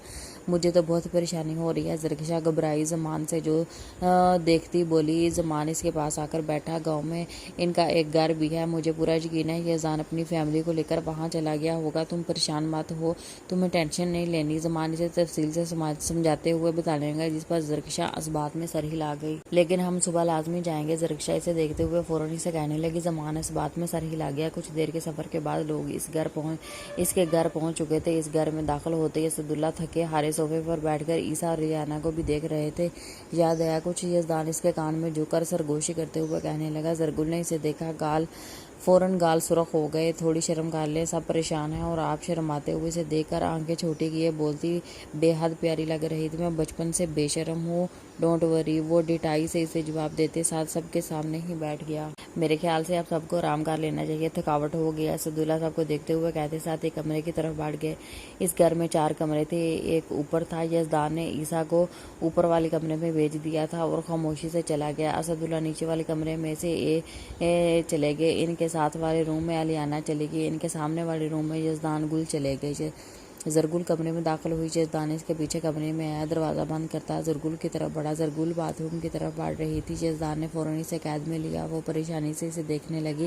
مجھے تو بہت پریشانی ہو رہی ہے۔ زرکشا گھبرائی زمان سے جو دیکھتی بولی۔ زمان اس کے پاس آ کر بیٹھا۔ گاؤں میں ان کا ایک گھر بھی ہے، مجھے پورا یقین ہے یزدان اپنی فیملی کو لے کر وہاں چلا گیا ہوگا، تم پریشان مت ہو، تمہیں ٹینشن نہیں لینی۔ زمان اسے تفصیل سے سمجھاتے ہوئے بتانے لگا، جس پر زرکشا اس بات میں سر ہلا گئی۔ لیکن ہم صبح لازمی جائیں گے۔ زرکشا اسے دیکھتے ہوئے فوراً اسے کہنے لگی۔ زمان اس بات میں سر ہلا گیا۔ کچھ دیر کے سفر کے بعد لوگ اس کے گھر پہنچ چکے تھے۔ اس گھر میں داخل ہوتے ہی اسداللہ تھکے ہارے صوفے پر بیٹھ کر عیسیٰ اور ریانا کو بھی دیکھ رہے تھے۔ یاد آیا کچھ؟ یزدان اس کے کان میں جھک کر سرگوشی کرتے ہوئے کہنے لگا۔ زرگل نے اسے دیکھا، فوراً گال سرخ ہو گئے۔ تھوڑی شرم کر لے، سب پریشان ہیں اور آپ شرماتے ہوئے اسے دیکھ کر آنکھیں چھوٹی کیے بولتی بے حد پیاری لگ رہی تھی۔ میں بچپن سے بے شرم ہوں، ڈونٹ وری، وہ ڈٹائی سے اسے جواب دیتے ساتھ سب کے سامنے ہی بیٹھ گیا۔ میرے خیال سے اب سب کو آرام کر لینا چاہیے، تھکاوٹ ہو گیا۔ اسداللہ سب کو دیکھتے ہوئے کہتے ساتھ ایک کمرے کی طرف بڑھ گئے۔ اس گھر میں 4 کمرے تھے، ایک اوپر تھا۔ یزدان نے عیسیٰ کو اوپر والے کمرے میں بھیج دیا تھا اور خاموشی سے چلا گیا۔ اسداللہ نیچے والے کمرے میں سے چلے گئے۔ ان کے ساتھ والے روم میں الیانا چلی گئی، ان کے سامنے والے روم میں یزدان گل چلے گئے۔ زرگل کمرے میں داخل ہوئی، یزدان اس کے پیچھے کمرے میں آیا، دروازہ بند کرتا زرگل کی طرف بڑھا۔ زرگل باتھ روم کی طرف بڑھ رہی تھی، یزدان نے فوراً اسے قید میں لیا۔ وہ پریشانی سے اسے دیکھنے لگی،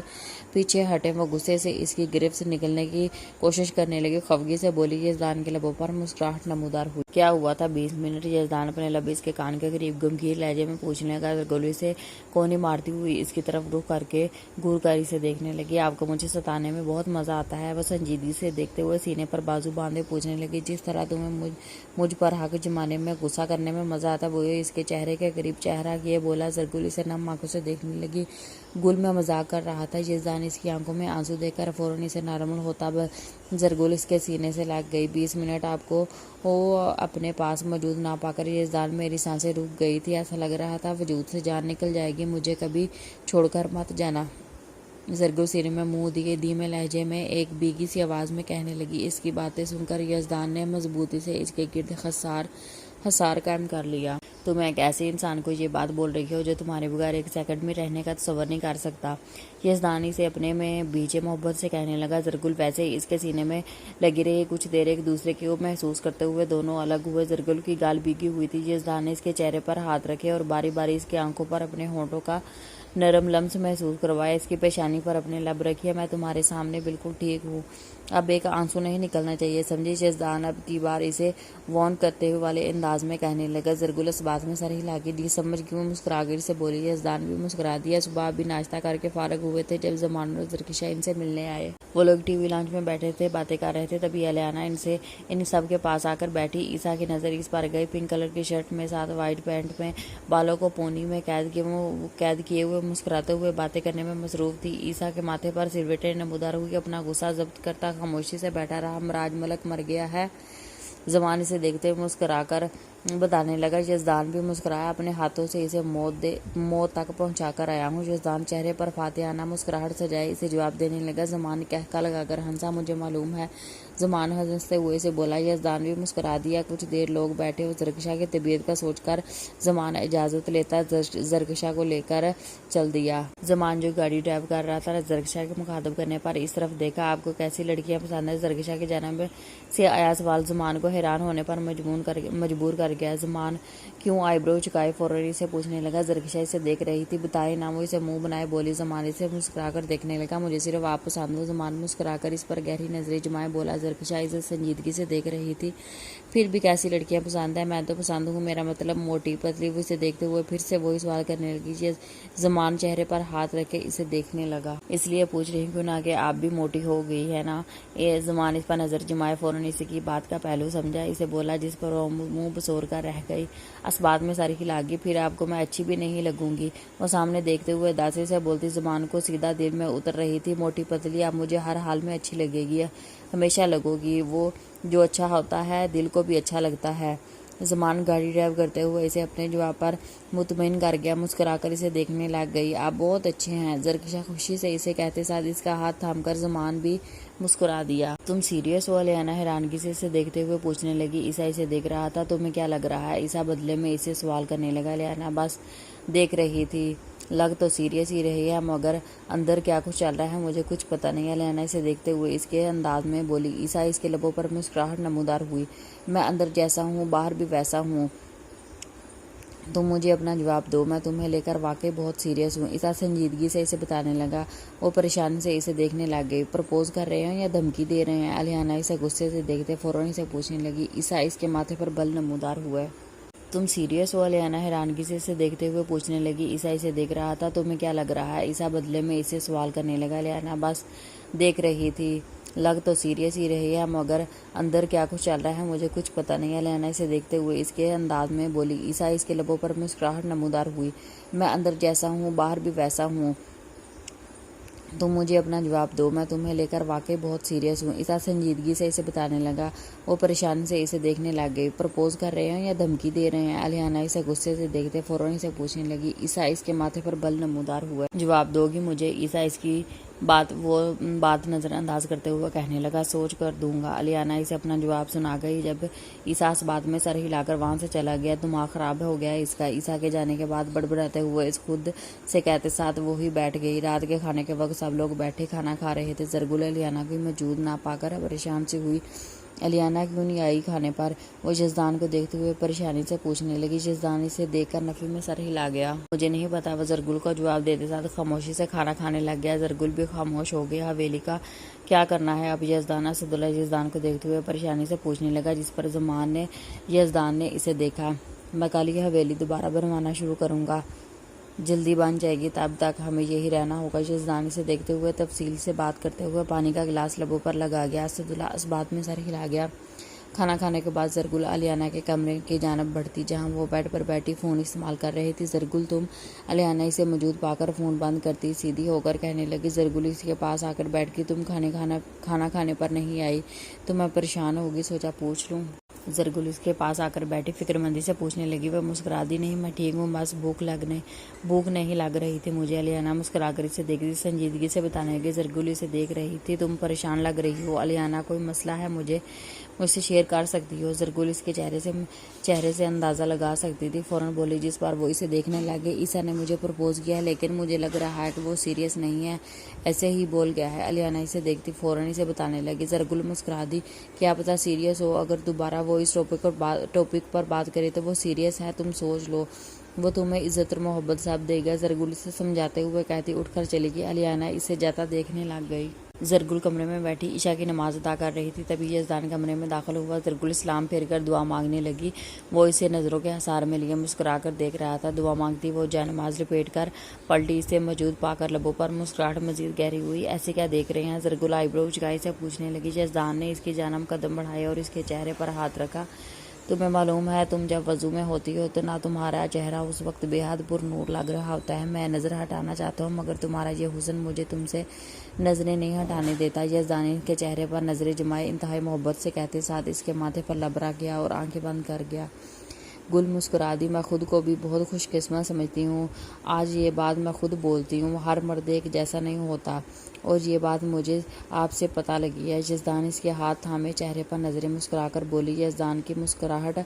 پیچھے ہٹے۔ وہ غصے سے اس کی گرفت سے نکلنے کی کوشش کرنے لگی، خفگی سے بولی۔ یزدان کے لبوں پر مسکراہٹ نمودار ہوئی۔ کیا ہوا تھا 20 منٹ؟ یزدان اپنے لب اس کے کان کے قریب گمگیر لہجے میں پوچھنے لگا۔ زرگل اسے کونی مارتی ہوئی اس کی طرف رخ کر کے گور کر اسے دیکھنے لگی۔ آپ کو مجھے ستانے میں بہت مزہ آتا ہے؟ وہ سنجیدگی سے دیکھتے ہوئے سینے پر بازو باندھے پوچھنے لگی۔ جس طرح تمہیں مجھ پر حق جمانے میں، غصہ کرنے میں مزہ آتا ہے، وہ اس کے چہرے کے قریب چہرہ کیے بولا۔ زرگل اسے نم آنکھوں سے دیکھنے لگی۔ گل میں مذاق کر رہا تھا۔ یزدان اس کی آنکھوں میں آنسو دیکھ کر فوراً اسے نارمل ہوتا زرگل اس کے سینے سے لگ گئی۔ 20 منٹ آپ کو اپنے پاس موجود نہ پا کر یزدان میری سانسیں رک گئی تھی، ایسا لگ رہا تھا وجود سے جان نکل جائے گی، مجھے کبھی چھوڑ کر مت جانا۔ زرگل سینے میں منہ دیے دھیمے لہجے میں ایک بھیگی سی آواز میں کہنے لگی۔ اس کی باتیں سن کر یزدان نے مضبوطی سے اس کے گرد حصار قائم کر لیا۔ تم ایک ایسے انسان کو یہ بات بول رہی ہو جو تمہارے بغیر ایک سیکنڈ میں رہنے کا تصور نہیں کر سکتا۔ یزدان اسے اپنے میں بھیجے محبت سے کہنے لگا۔ زرگل ویسے ہی اس کے سینے میں لگی رہی۔ کچھ دیر ایک دوسرے کو محسوس کرتے ہوئے دونوں الگ ہوئے۔ زرگل کی گال بھیگی ہوئی تھی۔ یزدان نے اس کے چہرے پر ہاتھ رکھے اور باری باری اس کی آنکھوں پر اپنے ہونٹوں کا نرم لمس محسوس کروایا۔ اس کی پیشانی پر اپنے لب رکھیے، میں تمہارے سامنے بالکل ٹھیک ہوں، اب ایک آنسو نہیں نکلنا چاہیے، سمجھی؟ یزدان اب کی بار اسے وارن کرتے ہوئے والے انداز میں کہنے لگا۔ زرگل اس بات میں سر ہلا کے سمجھ کیوں مسکرا کر سے بولی۔ یزدان بھی مسکرا دیا۔ صبح بھی ناشتہ کر کے فارغ ہوئے تھے جب زمان اور زرکشا ان سے ملنے آئے۔ وہ لوگ ٹی وی لانچ میں بیٹھے تھے، باتیں کر رہے تھے، تبھی الیانا ان سب کے پاس آ کر بیٹھی۔ عیسیٰ کی نظر اس پر گئی، پنک کلر کی شرٹ میں ساتھ وائٹ پینٹ میں، بالوں کو پونی میں قید کیے ہوئے مسکراتے ہوئے باتیں کرنے میں مصروف تھی۔ عیسیٰ کے ماتھے پر سلویٹیں نمودار ہوئی، اپنا غصہ ضبط کرتا خاموشی سے بیٹھا رہا۔ مراج ملک مر گیا ہے، زمان اسے دیکھتے ہوئے مسکرا کر بتانے لگا۔ یزدان بھی مسکرایا، اپنے ہاتھوں سے اسے موت تک پہنچا کر آیا ہوں۔ یزدان چہرے پر فاتحانہ مسکراہٹ سجائے اسے جواب دینے لگا۔ زمان کہکا لگا کر ہنسا، مجھے معلوم ہے، زمان ہنستے ہوئے سے بولا۔ یزدان بھی مسکرا دیا۔ کچھ دیر لوگ بیٹھے اور زرکشا کی طبیعت کا سوچ کر زمان اجازت لیتا زرکشا کو لے کر چل دیا۔ زمان جو گاڑی ڈرائیو کر رہا تھا زرکشا کے مخاطب کرنے پر اس طرف دیکھا۔ آپ کو کیسی لڑکیاں پسند ہیں؟ زرکشا کی جانب سے آیا سوال زمان کو حیران ہونے پر مجبور کر کر گیا۔ زمان کیوں آئی برو چکائے فوراً اسے پوچھنے لگا۔ زرکشا اسے دیکھ رہی تھی، بتائے نہ وہ اسے منہ بنائے بولی۔ زمان اسے مسکرا کر دیکھنے لگا۔ مجھے صرف آپ پسند ہو۔ زمان مسکرا کر اس پر گہری نظریں جمائے بولا۔ زرکشا اسے سنجیدگی سے دیکھ رہی تھی۔ پھر بھی کیسی لڑکیاں پسند ہیں؟ میں تو پسند ہوں، میرا مطلب موٹی پتلی۔ وہ اسے دیکھتے ہوئے پھر سے وہی سوال کرنے لگی۔ زمان چہرے پر ہاتھ رکھ کے اسے دیکھنے لگا۔ اس لیے پوچھ رہی ہوں نہ کہ آپ بھی موٹی ہو گئی ہے نا؟ زمان اس پر نظر جمائے فوراً اس کی بات کا پہلو سمجھا۔ اسے بولا جس پر وہ منہ بسور کر رہ گئی۔ اسبات میں سر ہلا گی۔ پھر آپ کو میں اچھی بھی نہیں لگوں گی؟ وہ سامنے دیکھتے ہوئے اداسی سے بولتی۔ زمان کو سیدھا دل میں اتر رہی تھی۔ موٹی پتلی آپ مجھے ہر حال میں اچھی لگے گی، ہمیشہ لگو گی۔ وہ جو اچھا ہوتا ہے دل کو بھی اچھا لگتا ہے۔ زمان گاڑی ڈرائیو کرتے ہوئے اسے اپنے جواب پر مطمئن کر گیا۔ مسکرا کر اسے دیکھنے لگ گئی۔ آپ بہت اچھے ہیں۔ زرکشا خوشی سے اسے کہتے ساتھ اس کا ہاتھ تھام کر زمان بھی مسکرا دیا۔ تم سیریس ہو؟ الیانا حیرانگی سے اسے دیکھتے ہوئے پوچھنے لگی۔ عیسیٰ اسے دیکھ رہا تھا۔ تمہیں کیا لگ رہا ہے؟ عیسیٰ بدلے میں اسے سوال کرنے لگا۔ الیانا بس دیکھ رہی تھی، لگ تو سیریس ہی رہی ہے مگر اندر کیا کچھ چل رہا ہے مجھے کچھ پتہ نہیں۔ الیانا اسے دیکھتے ہوئے اس کے انداز میں بولی۔ عیسیٰ اس کے لبوں پر مسکراہٹ نمودار ہوئی۔ میں اندر جیسا ہوں باہر بھی ویسا ہوں، تم مجھے اپنا جواب دو، میں تمہیں لے کر واقعی بہت سیریس ہوں۔ عیسیٰ سنجیدگی سے اسے بتانے لگا۔ وہ پریشانی سے اسے دیکھنے لگ گئی۔ پرپوز کر رہے ہیں یا دھمکی دے رہے ہیں؟ الیانا اسے غصے سے دیکھتے فوراً اسے پوچھنے لگی۔ عیسیٰ اس کے ماتھے پر بل نمودار ہوئے۔ تم سیریس ہو؟ الیانا حیرانگی سے اسے دیکھتے ہوئے پوچھنے لگی۔ عیسیٰ اسے دیکھ رہا تھا۔ تمہیں کیا لگ رہا ہے؟ عیسیٰ بدلے میں اسے سوال کرنے لگا۔ الیانا بس دیکھ رہی تھی، لگ تو سیریس ہی رہی ہے مگر اندر کیا کچھ چل رہا ہے مجھے کچھ پتہ نہیں۔ الیانا اسے دیکھتے ہوئے اس کے انداز میں بولی۔ عیسیٰ اس کے لبوں پر مسکراہٹ نمودار ہوئی۔ میں اندر جیسا ہوں باہر بھی ویسا ہوں، تم مجھے اپنا جواب دو، میں تمہیں لے کر واقعی بہت سیریس ہوں۔ عیسیٰ سنجیدگی سے اسے بتانے لگا۔ وہ پریشانی سے اسے دیکھنے لگ گئی۔ پرپوز کر رہے ہیں یا دھمکی دے رہے ہیں؟ الیانا اسے غصے سے دیکھتے فوراً اسے پوچھنے لگی۔ عیسیٰ اس کے ماتھے پر بل نمودار ہوئے۔ جواب دو گی مجھے؟ عیسیٰ اس کی بات نظر انداز کرتے ہوئے کہنے لگا۔ سوچ کر دوں گا۔ الیانا اسے اپنا جواب سنا گئی جب عیسیٰ اس بات میں سر ہلا کر وہاں سے چلا گیا۔ دماغ خراب ہو گیا اس کا۔ عیسیٰ کے جانے کے بعد بڑبڑاتے ہوئے اس خود سے کہتے ساتھ وہی بیٹھ گئی۔ رات کے کھانے کے وقت سب لوگ بیٹھے کھانا کھا رہے تھے۔ زرگل الیانا کو موجود نہ پا کر پریشان سی ہوئی۔ الیانا کیوں نہیں آئی کھانے پر؟ وہ یزدان کو دیکھتے ہوئے پریشانی سے پوچھنے لگی۔ یزدان اسے دیکھ کر نفی میں سر ہلا گیا۔ مجھے نہیں پتا، وہ زرگل کو جواب دیتے ساتھ خاموشی سے کھانا کھانے لگ گیا۔ زرگل بھی خاموش ہو گیا۔ حویلی کا کیا کرنا ہے اب؟ یزدان اسداللہ یزدان کو دیکھتے ہوئے پریشانی سے پوچھنے لگا، جس پر یزدان نے اسے دیکھا۔ میں کل یہ حویلی دوبارہ بنوانا شروع کروں گا، جلدی بن جائے گی، تب تک ہمیں یہی رہنا ہوگا۔ یزدان اسے دیکھتے ہوئے تفصیل سے بات کرتے ہوئے پانی کا گلاس لبوں پر لگا گیا۔ اسداللہ اس بات میں سر ہلا گیا۔ کھانا کھانے کے بعد زرگل الیانا کے کمرے کی جانب بڑھتی جہاں وہ بیڈ پر بیٹھی فون استعمال کر رہی تھی۔ زرگل تم؟ الیانا اسے موجود پا کر فون بند کرتی سیدھی ہو کر کہنے لگی۔ زرگل اس کے پاس آ کر بیٹھ گئی۔ تم کھانا کھانے پر نہیں آئی تو میں پریشان ہوگی، سوچا پوچھ لوں۔ زرگل اس کے پاس آ کر بیٹھی فکر مندی سے پوچھنے لگی۔ وہ مسکرا دی۔ نہیں میں ٹھیک ہوں، بس بھوک نہیں لگ رہی تھی مجھے۔ الیانا مسکرا کر اسے دیکھ رہی سنجیدگی سے بتانے لگی۔ زرگل اسے دیکھ رہی تھی۔ تم پریشان لگ رہی ہو الیانا، کوئی مسئلہ ہے مجھ سے شیئر کر سکتی ہو؟ زرگل اس کے چہرے سے اندازہ لگا سکتی تھی۔ فوراً بولی۔ جس پر وہ اسے دیکھنے لگے۔ عیسیٰ نے مجھے پرپوز کیا ہے لیکن مجھے لگ رہا ہے کہ وہ سیریس نہیں ہے، ایسے ہی بول گیا ہے۔ الیانا اسے دیکھتی فوراً اسے بتانے لگی۔ زرگل مسکرا دی۔ کیا پتہ سیریس ہو، اگر دوبارہ وہ اس ٹاپک پر بات کرے تو وہ سیریس ہے، تم سوچ لو، وہ تمہیں عزت اور محبت سب دے گا۔ زرگل اسے سمجھاتے ہوئے کہتی اٹھ کر چلی گئی۔ الیانا اسے جاتا دیکھنے لگ گئی۔ زرگل کمرے میں بیٹھی عشاء کی نماز ادا کر رہی تھی، تبھی یزدان کمرے میں داخل ہوا۔ زرگل سلام پھیر کر دعا مانگنے لگی۔ وہ اسے نظروں کے حصار میں لیے مسکرا کر دیکھ رہا تھا۔ دعا مانگتی وہ جائے نماز لپیٹ کر پلٹی۔ اسے موجود پا کر لبوں پر مسکراہٹ مزید گہری ہوئی۔ ایسے کیا دیکھ رہے ہیں؟ زرگل آئی برو چکائی سے پوچھنے لگی۔ یزدان نے اس کی جانب قدم بڑھائے اور اس کے چہرے پر ہاتھ رکھا۔ تمہیں معلوم ہے تم جب وضو میں ہوتی ہو تو نہ تمہارا چہرہ اس وقت بے حد پر نور لگ رہا ہوتا ہے۔ میں نظر ہٹانا چاہتا ہوں مگر تمہارا یہ حسن مجھے تم سے نظریں نہیں ہٹانے دیتا۔ یزدان کے چہرے پر نظریں جمائے انتہائی محبت سے کہتے ساتھ اس کے ماتھے پر لب رکھ گیا اور آنکھیں بند کر گیا۔ گل مسکرا دی۔ میں خود کو بھی بہت خوش قسمت سمجھتی ہوں، آج یہ بات میں خود بولتی ہوں، ہر مرد ایک جیسا نہیں ہوتا اور یہ بات مجھے آپ سے پتہ لگی ہے۔ یزدان اس کے ہاتھ تھامے چہرے پر نظریں مسکرا کر بولی۔ یزدان کی مسکراہٹ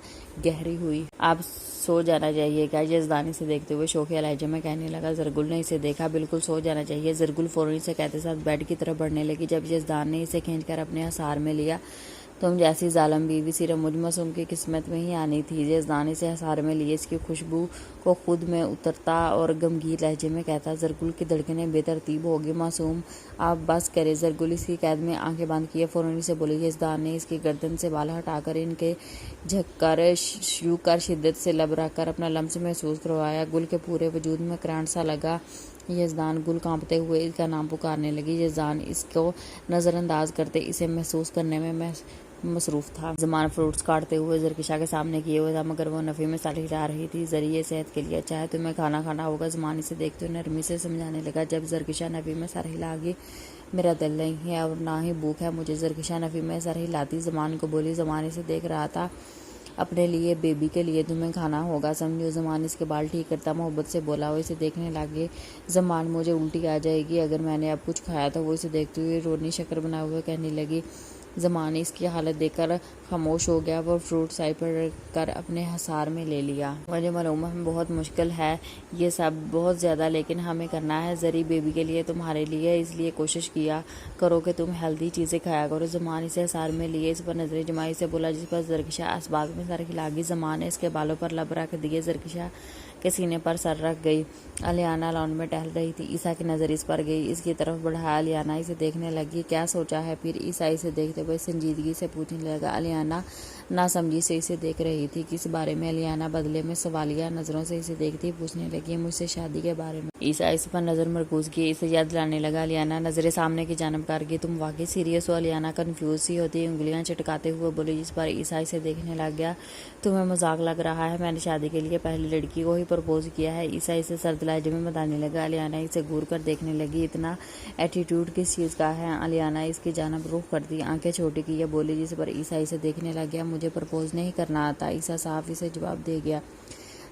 گہری ہوئی۔ آپ سو جانا چاہیے کیا؟ یزدان اسے دیکھتے ہوئے شوخی لہجے میں کہنے لگا۔ زرگل نے اسے دیکھا۔ بالکل سو جانا چاہیے۔ زرگل فوراً اسے کہتے ساتھ بیڈ کی طرف بڑھنے لگی۔ جب یزدان نے اسے کھینچ کر اپنے حصار میں لیا تم جیسی ظالم بیوی صرف مجھ معصوم کی قسمت میں ہی آنی تھی۔ یزدان اسے ہسار میں لیے اس کی خوشبو کو خود میں اترتا اور غمگین لہجے میں کہتا، زرگل کی دھڑکنیں بے ترتیب ہوگی۔ معصوم آپ بس کرے۔ زرگل اس کی قید میں آنکھیں بند کیے فوراً اسے بولی۔ یزدان نے اس کی گردن سے بال ہٹا کر ان کے جھک کر چھو کر شدت سے لب رکھ کر اپنا لمس محسوس کروایا۔ گل کے پورے وجود میں کرنٹ سا لگا۔ یزدان گل کانپتے ہوئے اس کا نام پکارنے لگی۔ یزدان اس کو نظر انداز کرتے اسے محسوس کرنے میں مصروف تھا۔ زمان فروٹس کاٹتے ہوئے زرکشا کے سامنے کیے ہوئے تھا، مگر وہ نفی میں سر ہلا رہی تھی۔ زری یہ صحت کے لیے اچھا ہے، تمہیں کھانا کھانا ہوگا۔ زمان اسے دیکھتے ہوئے نرمی سے سمجھانے لگا۔ جب زرکشا نفی میں سر ہلا گی، میرا دل نہیں ہے اور نہ ہی بھوک ہے مجھے۔ زرکشا نفی میں سر ہلاتی زمان کو بولی۔ زمان اسے دیکھ رہا تھا۔ اپنے لیے، بیبی کے لیے تمہیں کھانا ہوگا، سمجھو۔ زمان اس کے بال ٹھیک کرتا محبت سے بولا۔ وہ اسے دیکھنے لگے۔ زمان مجھے الٹی آ جائے گی اگر میں نے اب کچھ کھایا تو۔ وہ اسے دیکھتے ہوئے رونی شکل بنائے ہوئے کہنے لگی۔ زمان نے اس کی حالت دیکھ کر خاموش ہو گیا۔ وہ فروٹ سائڈ پر رکھ کر اپنے حصار میں لے لیا۔ مجھے معلوم ہے بہت مشکل ہے یہ سب، بہت زیادہ، لیکن ہمیں کرنا ہے۔ زری بیبی کے لیے، تمہارے لیے، اس لیے کوشش کیا کرو کہ تم ہیلدی چیزیں کھایا کرو۔ زمان اسے حصار میں لیے اس پر نظریں جمائی سے بولا، جس پر زرکشا اسباق میں سر ہلا گی۔ زمان نے اس کے بالوں پر لب رکھ دیے، زرکشا کے سینے پر سر رکھ گئی۔ الیانا لان میں ٹہل رہی تھی۔ عیسیٰ کی نظر اس پر گئی، اس کی طرف بڑھایا۔ الیانا اسے دیکھنے لگی۔ کیا سوچا ہے پھر؟ عیسیٰ اسے دیکھتے ہوئے سنجیدگی سے پوچھنے لگا۔ الیانا ناسمجھی سے اسے دیکھ رہی تھی۔ کس بارے میں؟ الیانا بدلے میں سوالیہ نظروں سے اسے دیکھتی پوچھنے لگی۔ مجھ سے شادی کے بارے میں۔ عیسیٰ اس پر نظر مرکوز کیے اسے یاد دلانے لگا۔ الیانا نظریں سامنے کی جانب کر گئی۔ تم واقعی سیریس ہو؟ الیانا کنفیوز سی ہوتی انگلیاں چٹکاتے ہوئے بولی، جس پر عیسیٰ اسے دیکھنے لگ گیا۔ تمہیں مذاق لگ رہا ہے؟ میں نے شادی کے لیے پہلی لڑکی کو ہی پرپوز کیا ہے، عیسیٰ اسے سرد لہجے میں بتانے لگا۔ الیانا اسے گھور کر دیکھنے لگی۔ اتنا ایٹیٹیوڈ کس چیز کا ہے؟ الیانا اس کی جانب رخ کرتی آنکھیں چھوٹی کیے بولی، جس پر عیسیٰ اسے دیکھنے لگ گیا۔ مجھے پرپوز نہیں کرنا آتا، عیسیٰ صاف اسے جواب دے گیا۔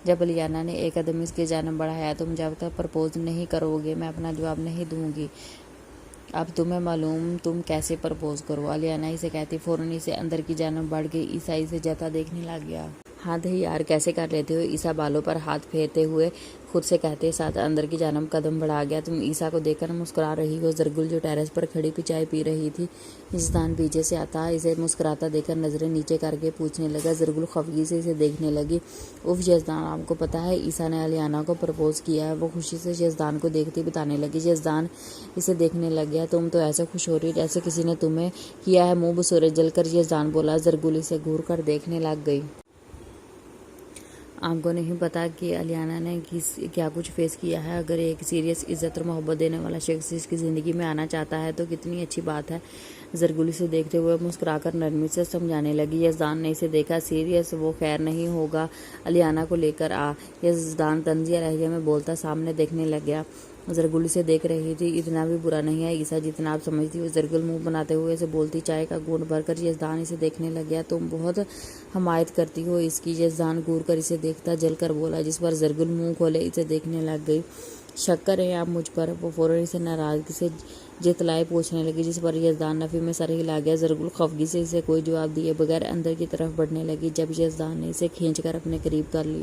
جب الیانا نے ایک قدم اس کی جانب بڑھایا، تم جب تک پرپوز نہیں کرو گے میں اپنا جواب نہیں دوں گی۔ اب تمہیں معلوم تم کیسے پرپوز کرو؟ الیانا اسے کہتی فوراً اسے اندر کی جانب بڑھ گئی۔ عیسیٰ اسے جاتا دیکھنے لگ گیا۔ حد ہے یار، کیسے کر لیتے ہو؟ عیسیٰ بالوں پر ہاتھ پھیرتے ہوئے خود سے کہتے ساتھ اندر کی جانب قدم بڑھا گیا۔ تم عیسیٰ کو دیکھ کر مسکرا رہی ہو؟ زرگل جو ٹیرس پر کھڑی چائے پی رہی تھی، یزدان پیچھے سے آتا اسے مسکراتا دیکھ کر نظریں نیچے کر کے پوچھنے لگا۔ زرگل خفگی سے اسے دیکھنے لگی۔ اف یزدان، آپ کو پتا ہے عیسیٰ نے الیانا کو پرپوز کیا ہے؟ وہ خوشی سے یزدان کو دیکھتی بتانے لگی۔ یزدان اسے دیکھنے لگ گیا۔ تم تو ایسے خوش ہو رہی جیسے کسی نے تمہیں کیا ہے، منہ بسورج جل کر یزدان بولا۔ زرگل اسے گھور کر دیکھنے لگ گئی۔ آپ کو نہیں پتا کہ الیانا نے کیا کچھ فیس کیا ہے۔ اگر ایک سیریس، عزت اور محبت دینے والا شخص اس کی زندگی میں آنا چاہتا ہے تو کتنی اچھی بات ہے۔ زرگل اسے دیکھتے ہوئے مسکرا کر نرمی سے سمجھانے لگی۔ یزدان نے اسے دیکھا۔ سیریس؟ وہ خیر نہیں ہوگا، الیانا کو لے کر آ، یزدان طنزیہ لہجے میں بولتا سامنے دیکھنے لگ گیا۔ زرگل اسے دیکھ رہی تھی۔ اتنا بھی برا نہیں ہے عیسیٰ جتنا آپ سمجھتی ہو، زرگل منہ بناتے ہوئے اسے بولتی۔ چائے کا گھونٹ بھر کر یزدان اسے دیکھنے لگ گیا۔ تم بہت حمایت کرتی ہو اس کی۔ یزدان گھور کر اسے دیکھتا جل کر بولا، جس پر زرگل منہ کھولے اسے دیکھنے لگ گئی۔ شک کر رہے آپ مجھ پر؟ وہ فوراً اسے ناراضگی سے جتلائے پوچھنے لگی، جس پر یزدان نفی میں سر ہلا گیا۔ زرگل خفگی سے اسے کوئی جواب دیے بغیر اندر کی طرف بڑھنے لگی۔ جب یزدان نے اسے کھینچ کر اپنے قریب کر لیا